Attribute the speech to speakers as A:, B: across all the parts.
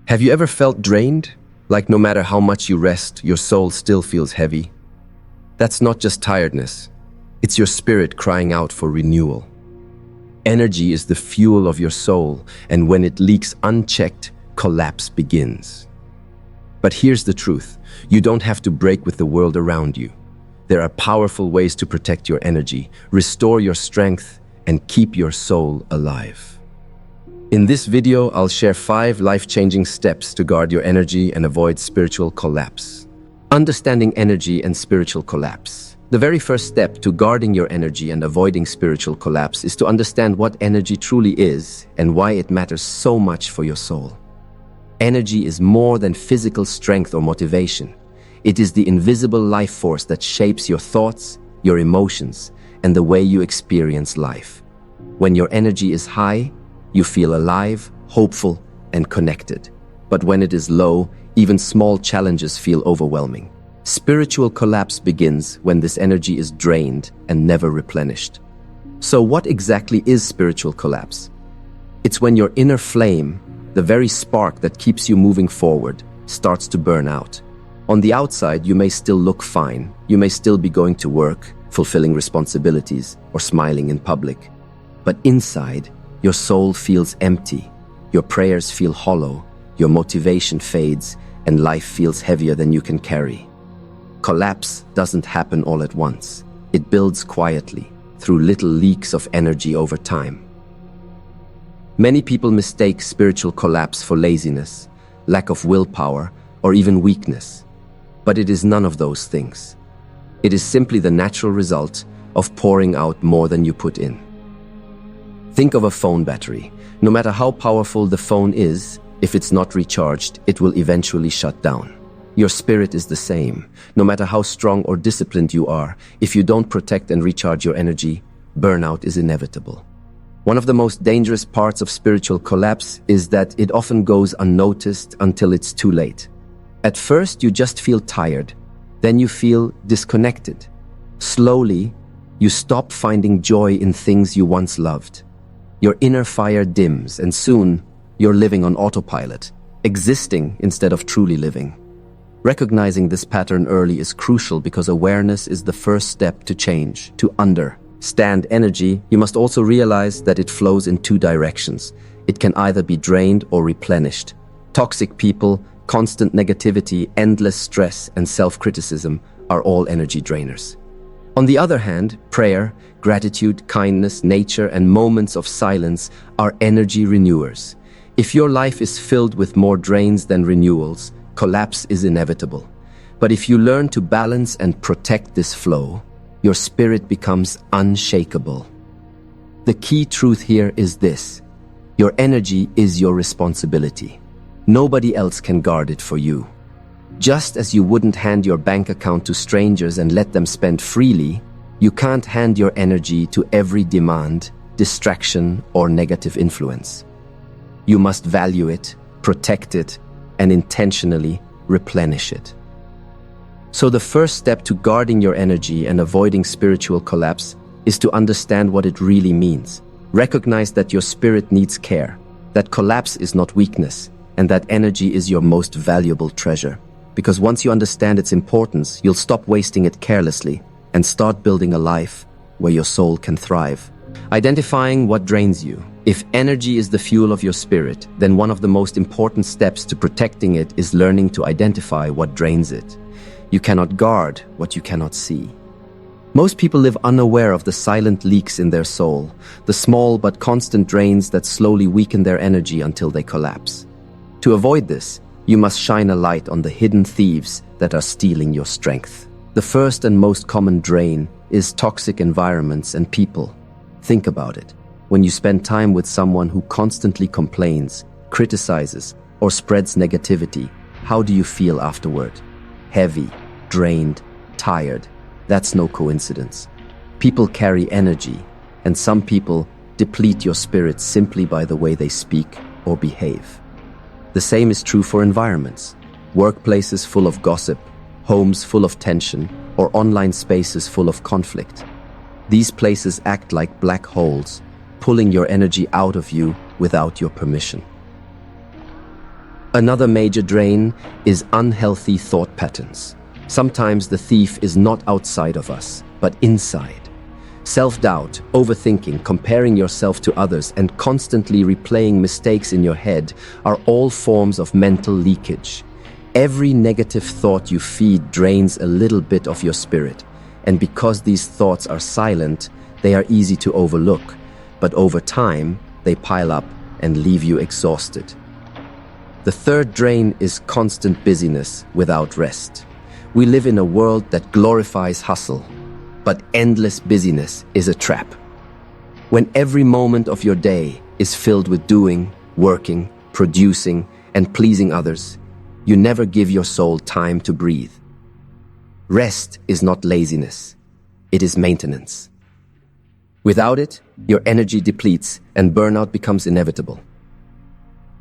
A: Have you ever felt drained? Like no matter how much you rest, your soul still feels heavy? That's not just tiredness. It's your spirit crying out for renewal. Energy is the fuel of your soul, and when it leaks unchecked, collapse begins. But here's the truth. You don't have to break with the world around you. There are powerful ways to protect your energy, restore your strength, and keep your soul alive. In this video, I'll share 5 life-changing steps to guard your energy and avoid spiritual collapse. Understanding energy and spiritual collapse. The very first step to guarding your energy and avoiding spiritual collapse is to understand what energy truly is and why it matters so much for your soul. Energy is more than physical strength or motivation. It is the invisible life force that shapes your thoughts, your emotions, and the way you experience life. When your energy is high, you feel alive, hopeful, and connected. But when it is low, even small challenges feel overwhelming. Spiritual collapse begins when this energy is drained and never replenished. So what exactly is spiritual collapse? It's when your inner flame, the very spark that keeps you moving forward, starts to burn out. On the outside, you may still look fine. You may still be going to work, fulfilling responsibilities, or smiling in public. But inside, your soul feels empty, your prayers feel hollow, your motivation fades, and life feels heavier than you can carry. Collapse doesn't happen all at once. It builds quietly, through little leaks of energy over time. Many people mistake spiritual collapse for laziness, lack of willpower, or even weakness. But it is none of those things. It is simply the natural result of pouring out more than you put in. Think of a phone battery. No matter how powerful the phone is, if it's not recharged, it will eventually shut down. Your spirit is the same. No matter how strong or disciplined you are, if you don't protect and recharge your energy, burnout is inevitable. One of the most dangerous parts of spiritual collapse is that it often goes unnoticed until it's too late. At first, you just feel tired. Then you feel disconnected. Slowly, you stop finding joy in things you once loved. Your inner fire dims, and soon, you're living on autopilot, existing instead of truly living. Recognizing this pattern early is crucial because awareness is the first step to change. To understand energy, you must also realize that it flows in 2 directions. It can either be drained or replenished. Toxic people, constant negativity, endless stress, and self-criticism are all energy drainers. On the other hand, prayer, gratitude, kindness, nature, and moments of silence are energy renewers. If your life is filled with more drains than renewals, collapse is inevitable. But if you learn to balance and protect this flow, your spirit becomes unshakable. The key truth here is this: your energy is your responsibility. Nobody else can guard it for you. Just as you wouldn't hand your bank account to strangers and let them spend freely, you can't hand your energy to every demand, distraction, or negative influence. You must value it, protect it, and intentionally replenish it. So the first step to guarding your energy and avoiding spiritual collapse is to understand what it really means. Recognize that your spirit needs care, that collapse is not weakness, and that energy is your most valuable treasure. Because once you understand its importance, you'll stop wasting it carelessly and start building a life where your soul can thrive. Identifying what drains you. If energy is the fuel of your spirit, then one of the most important steps to protecting it is learning to identify what drains it. You cannot guard what you cannot see. Most people live unaware of the silent leaks in their soul, the small but constant drains that slowly weaken their energy until they collapse. To avoid this, you must shine a light on the hidden thieves that are stealing your strength. The first and most common drain is toxic environments and people. Think about it. When you spend time with someone who constantly complains, criticizes, or spreads negativity, how do you feel afterward? Heavy, drained, tired. That's no coincidence. People carry energy, and some people deplete your spirit simply by the way they speak or behave. The same is true for environments. Workplaces full of gossip, homes full of tension, or online spaces full of conflict. These places act like black holes, pulling your energy out of you without your permission. Another major drain is unhealthy thought patterns. Sometimes the thief is not outside of us, but inside. Self-doubt, overthinking, comparing yourself to others, and constantly replaying mistakes in your head are all forms of mental leakage. Every negative thought you feed drains a little bit of your spirit, and because these thoughts are silent, they are easy to overlook, but over time, they pile up and leave you exhausted. The third drain is constant busyness without rest. We live in a world that glorifies hustle, but endless busyness is a trap. When every moment of your day is filled with doing, working, producing, and pleasing others, you never give your soul time to breathe. Rest is not laziness, it is maintenance. Without it, your energy depletes and burnout becomes inevitable.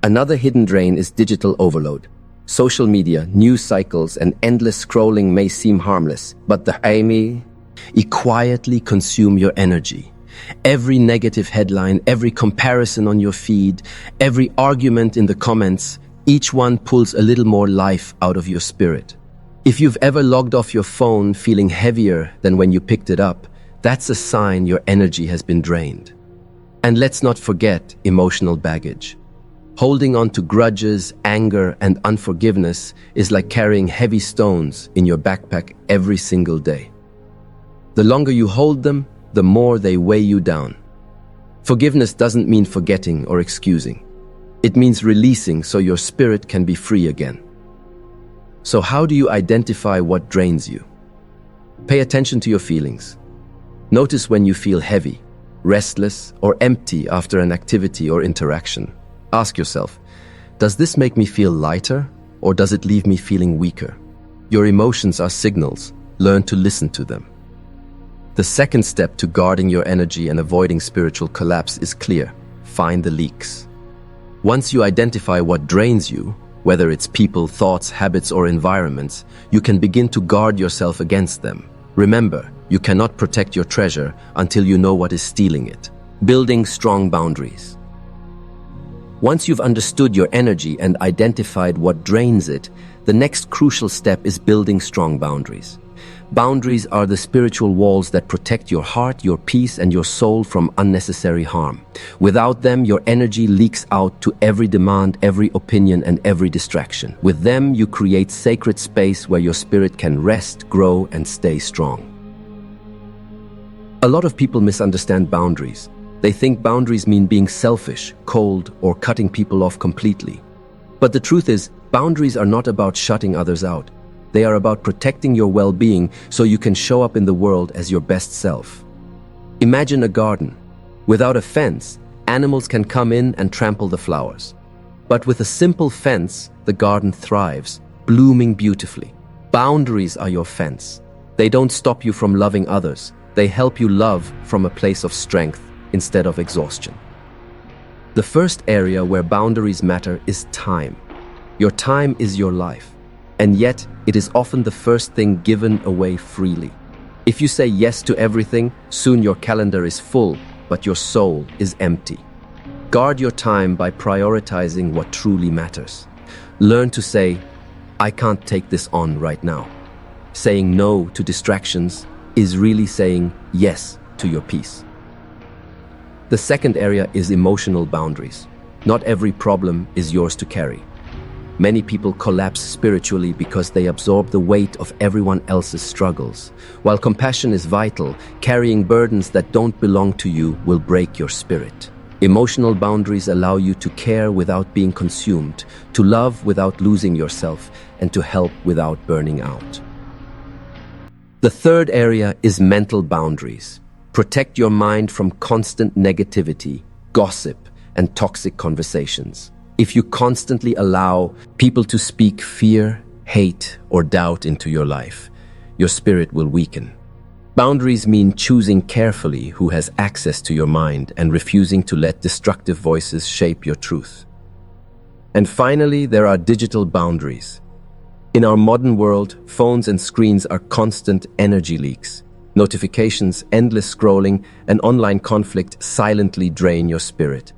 A: Another hidden drain is digital overload. Social media, news cycles, and endless scrolling may seem harmless, but the aim quietly consume your energy. Every negative headline, every comparison on your feed, every argument in the comments, each one pulls a little more life out of your spirit. If you've ever logged off your phone feeling heavier than when you picked it up, that's a sign your energy has been drained. And let's not forget emotional baggage. Holding on to grudges, anger, and unforgiveness is like carrying heavy stones in your backpack every single day. The longer you hold them, the more they weigh you down. Forgiveness doesn't mean forgetting or excusing. It means releasing so your spirit can be free again. So how do you identify what drains you? Pay attention to your feelings. Notice when you feel heavy, restless, or empty after an activity or interaction. Ask yourself, does this make me feel lighter, or does it leave me feeling weaker? Your emotions are signals. Learn to listen to them. The second step to guarding your energy and avoiding spiritual collapse is clear. Find the leaks. Once you identify what drains you, whether it's people, thoughts, habits, or environments, you can begin to guard yourself against them. Remember, you cannot protect your treasure until you know what is stealing it. Building strong boundaries. Once you've understood your energy and identified what drains it, the next crucial step is building strong boundaries. Boundaries are the spiritual walls that protect your heart, your peace, and your soul from unnecessary harm. Without them, your energy leaks out to every demand, every opinion, and every distraction. With them, you create sacred space where your spirit can rest, grow, and stay strong. A lot of people misunderstand boundaries. They think boundaries mean being selfish, cold, or cutting people off completely. But the truth is, boundaries are not about shutting others out. They are about protecting your well-being so you can show up in the world as your best self. Imagine a garden. Without a fence, animals can come in and trample the flowers. But with a simple fence, the garden thrives, blooming beautifully. Boundaries are your fence. They don't stop you from loving others. They help you love from a place of strength instead of exhaustion. The first area where boundaries matter is time. Your time is your life. And yet, it is often the first thing given away freely. If you say yes to everything, soon your calendar is full, but your soul is empty. Guard your time by prioritizing what truly matters. Learn to say, I can't take this on right now. Saying no to distractions is really saying yes to your peace. The second area is emotional boundaries. Not every problem is yours to carry. Many people collapse spiritually because they absorb the weight of everyone else's struggles. While compassion is vital, carrying burdens that don't belong to you will break your spirit. Emotional boundaries allow you to care without being consumed, to love without losing yourself, and to help without burning out. The third area is mental boundaries. Protect your mind from constant negativity, gossip, and toxic conversations. If you constantly allow people to speak fear, hate, or doubt into your life, your spirit will weaken. Boundaries mean choosing carefully who has access to your mind and refusing to let destructive voices shape your truth. And finally, there are digital boundaries. In our modern world, phones and screens are constant energy leaks. Notifications, endless scrolling, and online conflict silently drain your spirit.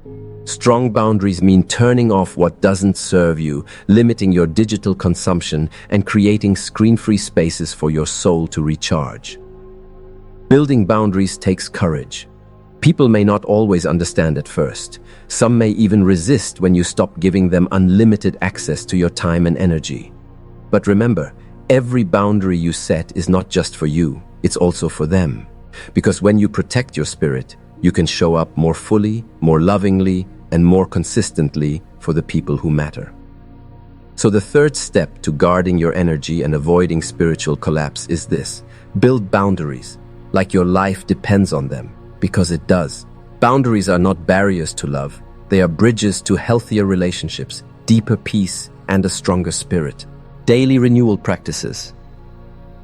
A: Strong boundaries mean turning off what doesn't serve you, limiting your digital consumption, and creating screen-free spaces for your soul to recharge. Building boundaries takes courage. People may not always understand at first. Some may even resist when you stop giving them unlimited access to your time and energy. But remember, every boundary you set is not just for you, it's also for them. Because when you protect your spirit, you can show up more fully, more lovingly, and more consistently for the people who matter. So the third step to guarding your energy and avoiding spiritual collapse is this: build boundaries, like your life depends on them, because it does. Boundaries are not barriers to love, they are bridges to healthier relationships, deeper peace, and a stronger spirit. Daily renewal practices.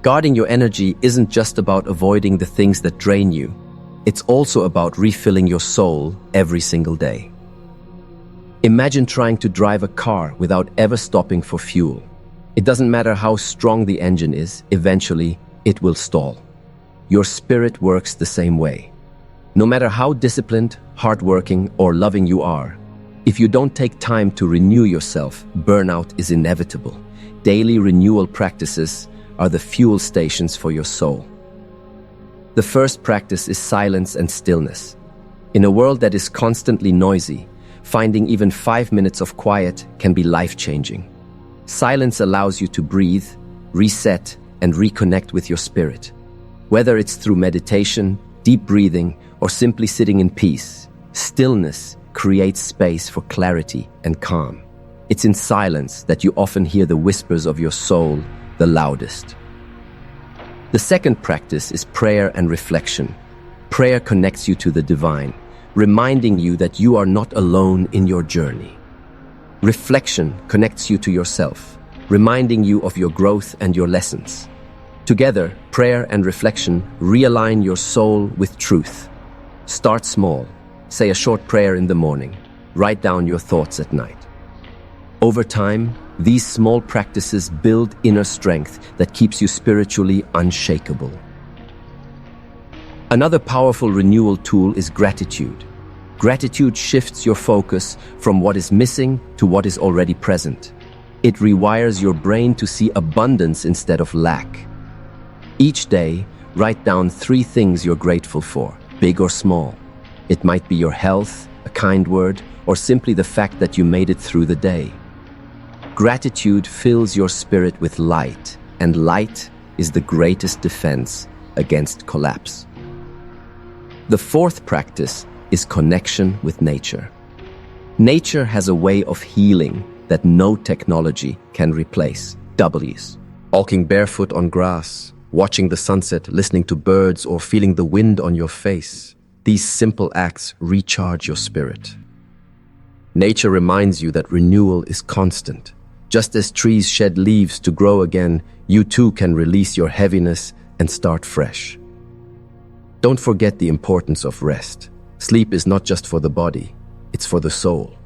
A: Guarding your energy isn't just about avoiding the things that drain you, it's also about refilling your soul every single day. Imagine trying to drive a car without ever stopping for fuel. It doesn't matter how strong the engine is, eventually it will stall. Your spirit works the same way. No matter how disciplined, hardworking, or loving you are, if you don't take time to renew yourself, burnout is inevitable. Daily renewal practices are the fuel stations for your soul. The first practice is silence and stillness. In a world that is constantly noisy, finding even 5 minutes of quiet can be life-changing. Silence allows you to breathe, reset, and reconnect with your spirit. Whether it's through meditation, deep breathing, or simply sitting in peace, stillness creates space for clarity and calm. It's in silence that you often hear the whispers of your soul the loudest. The second practice is prayer and reflection. Prayer connects you to the divine, reminding you that you are not alone in your journey. Reflection connects you to yourself, reminding you of your growth and your lessons. Together, prayer and reflection realign your soul with truth. Start small. Say a short prayer in the morning. Write down your thoughts at night. Over time, these small practices build inner strength that keeps you spiritually unshakable. Another powerful renewal tool is gratitude. Gratitude shifts your focus from what is missing to what is already present. It rewires your brain to see abundance instead of lack. Each day, write down 3 things you're grateful for, big or small. It might be your health, a kind word, or simply the fact that you made it through the day. Gratitude fills your spirit with light, and light is the greatest defense against collapse. The fourth practice is connection with nature. Nature has a way of healing that no technology can replace. W's. Walking barefoot on grass, watching the sunset, listening to birds, or feeling the wind on your face. These simple acts recharge your spirit. Nature reminds you that renewal is constant. Just as trees shed leaves to grow again, you too can release your heaviness and start fresh. Don't forget the importance of rest. Sleep is not just for the body, it's for the soul.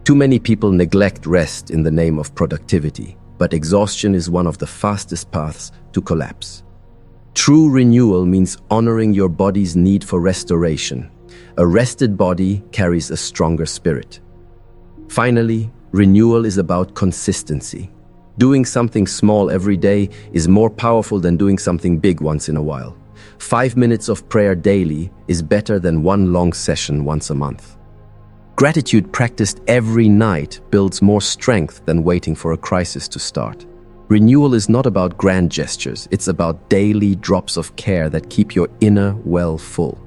A: Too many people neglect rest in the name of productivity, but exhaustion is one of the fastest paths to collapse. True renewal means honoring your body's need for restoration. A rested body carries a stronger spirit. Finally, renewal is about consistency. Doing something small every day is more powerful than doing something big once in a while. 5 minutes of prayer daily is better than one long session once a month. Gratitude practiced every night builds more strength than waiting for a crisis to start. Renewal is not about grand gestures, it's about daily drops of care that keep your inner well full.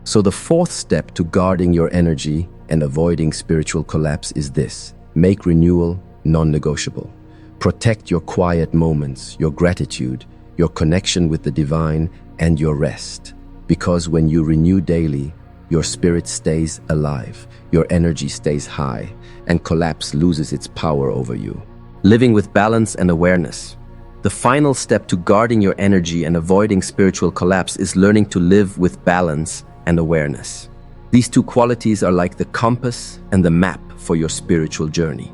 A: So the fourth step to guarding your energy and avoiding spiritual collapse is this: make renewal non-negotiable. Protect your quiet moments, your gratitude, your connection with the divine, and your rest. Because when you renew daily, your spirit stays alive, your energy stays high, and collapse loses its power over you. Living with balance and awareness. The final step to guarding your energy and avoiding spiritual collapse is learning to live with balance and awareness. These two qualities are like the compass and the map for your spiritual journey.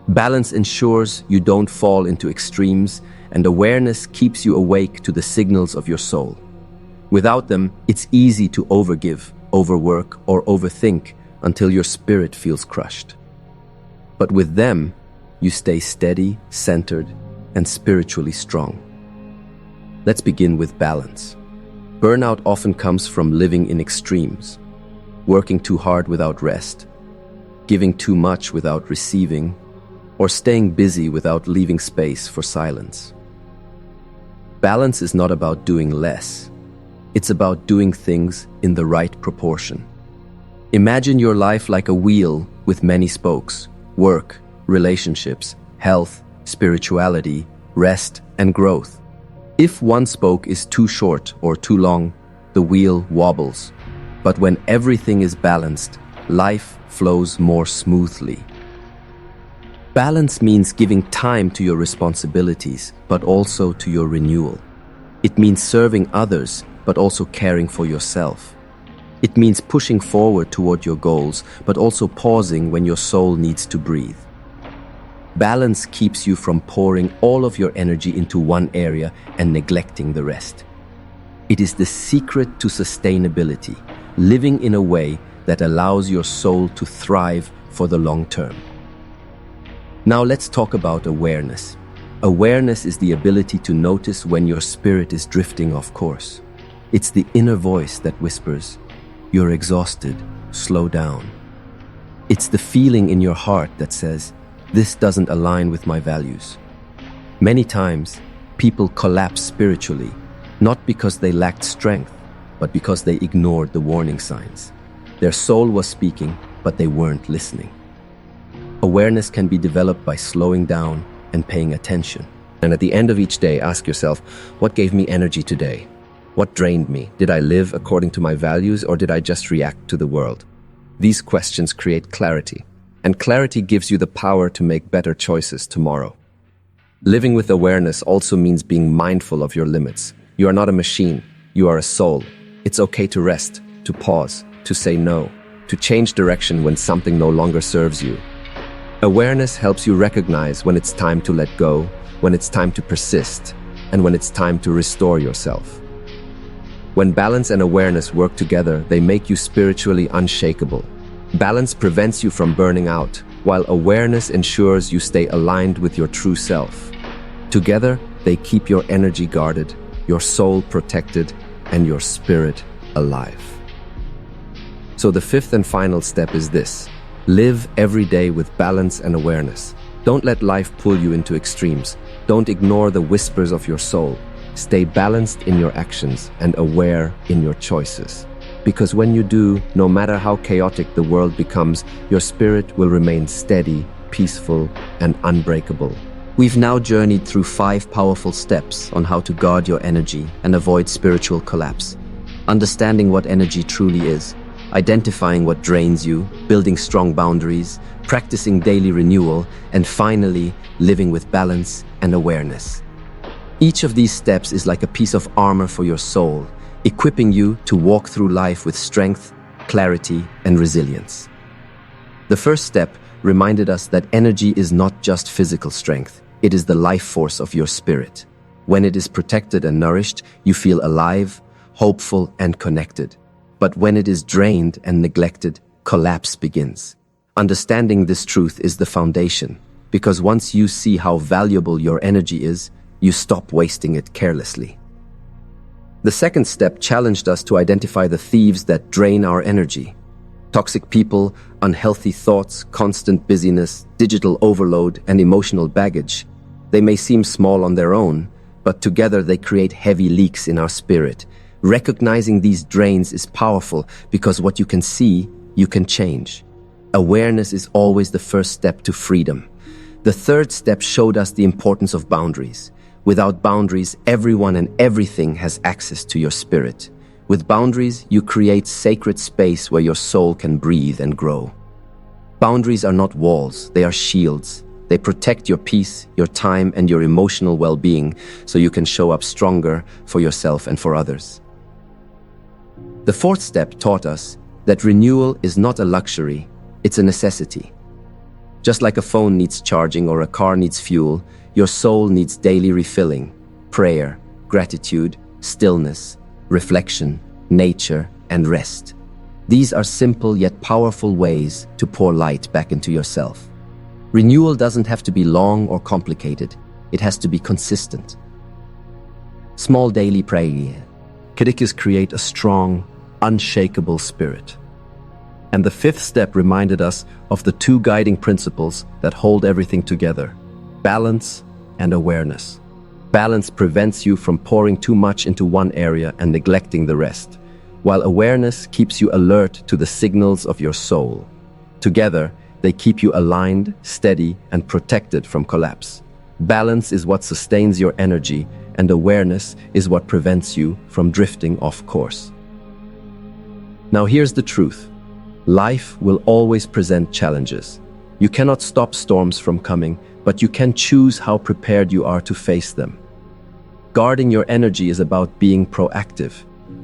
A: Balance ensures you don't fall into extremes, and awareness keeps you awake to the signals of your soul. Without them, it's easy to overgive, overwork, or overthink, until your spirit feels crushed. But with them, you stay steady, centered, and spiritually strong. Let's begin with balance. Burnout often comes from living in extremes, working too hard without rest, giving too much without receiving, or staying busy without leaving space for silence. Balance is not about doing less. It's about doing things in the right proportion. Imagine your life like a wheel with many spokes: work, relationships, health, spirituality, rest, and growth. If one spoke is too short or too long, the wheel wobbles. But when everything is balanced, life flows more smoothly. Balance means giving time to your responsibilities, but also to your renewal. It means serving others, but also caring for yourself. It means pushing forward toward your goals, but also pausing when your soul needs to breathe. Balance keeps you from pouring all of your energy into one area and neglecting the rest. It is the secret to sustainability, living in a way that allows your soul to thrive for the long term. Now let's talk about awareness. Awareness is the ability to notice when your spirit is drifting off course. It's the inner voice that whispers, "You're exhausted, slow down." It's the feeling in your heart that says, "This doesn't align with my values." Many times, people collapse spiritually, not because they lacked strength, but because they ignored the warning signs. Their soul was speaking, but they weren't listening. Awareness can be developed by slowing down and paying attention. And at the end of each day, ask yourself, what gave me energy today? What drained me? Did I live according to my values, or did I just react to the world? These questions create clarity, and clarity gives you the power to make better choices tomorrow. Living with awareness also means being mindful of your limits. You are not a machine, you are a soul. It's okay to rest, to pause, to say no, to change direction when something no longer serves you. Awareness helps you recognize when it's time to let go, when it's time to persist, and when it's time to restore yourself. When balance and awareness work together, they make you spiritually unshakable. Balance prevents you from burning out, while awareness ensures you stay aligned with your true self. Together, they keep your energy guarded, your soul protected, and your spirit alive. So the fifth and final step is this: live every day with balance and awareness. Don't let life pull you into extremes. Don't ignore the whispers of your soul. Stay balanced in your actions and aware in your choices. Because when you do, no matter how chaotic the world becomes, your spirit will remain steady, peaceful, and unbreakable. We've now journeyed through 5 powerful steps on how to guard your energy and avoid spiritual collapse. Understanding what energy truly is, identifying what drains you, building strong boundaries, practicing daily renewal, and finally, living with balance and awareness. Each of these steps is like a piece of armor for your soul, equipping you to walk through life with strength, clarity, and resilience. The first step reminded us that energy is not just physical strength, it is the life force of your spirit. When it is protected and nourished, you feel alive, hopeful, and connected. But when it is drained and neglected, collapse begins. Understanding this truth is the foundation, because once you see how valuable your energy is, you stop wasting it carelessly. The second step challenged us to identify the thieves that drain our energy. Toxic people, unhealthy thoughts, constant busyness, digital overload, and emotional baggage. They may seem small on their own, but together they create heavy leaks in our spirit. Recognizing these drains is powerful because what you can see, you can change. Awareness is always the first step to freedom. The third step showed us the importance of boundaries. Without boundaries, everyone and everything has access to your spirit. With boundaries, you create sacred space where your soul can breathe and grow. Boundaries are not walls, they are shields. They protect your peace, your time, and your emotional well-being so you can show up stronger for yourself and for others. The fourth step taught us that renewal is not a luxury, it's a necessity. Just like a phone needs charging or a car needs fuel, your soul needs daily refilling, prayer, gratitude, stillness, reflection, nature, and rest. These are simple yet powerful ways to pour light back into yourself. Renewal doesn't have to be long or complicated. It has to be consistent. Small daily prayer. Kadikas create a strong, unshakable spirit. And the fifth step reminded us of the two guiding principles that hold everything together: balance and awareness. Balance prevents you from pouring too much into one area and neglecting the rest, while awareness keeps you alert to the signals of your soul. Together, they keep you aligned, steady, and protected from collapse. Balance is what sustains your energy, and awareness is what prevents you from drifting off course. Now here's the truth. Life will always present challenges. You cannot stop storms from coming, but you can choose how prepared you are to face them. Guarding your energy is about being proactive,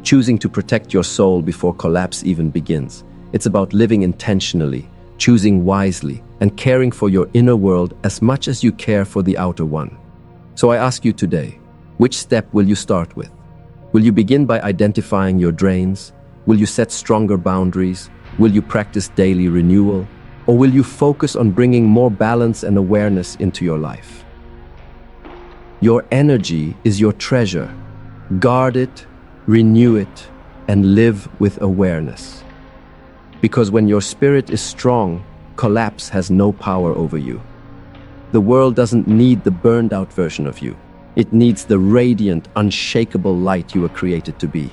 A: choosing to protect your soul before collapse even begins. It's about living intentionally, choosing wisely, and caring for your inner world as much as you care for the outer one. So I ask you today, which step will you start with? Will you begin by identifying your drains? Will you set stronger boundaries? Will you practice daily renewal? Or will you focus on bringing more balance and awareness into your life? Your energy is your treasure. Guard it, renew it, and live with awareness. Because when your spirit is strong, collapse has no power over you. The world doesn't need the burned out version of you. It needs the radiant, unshakable light you were created to be.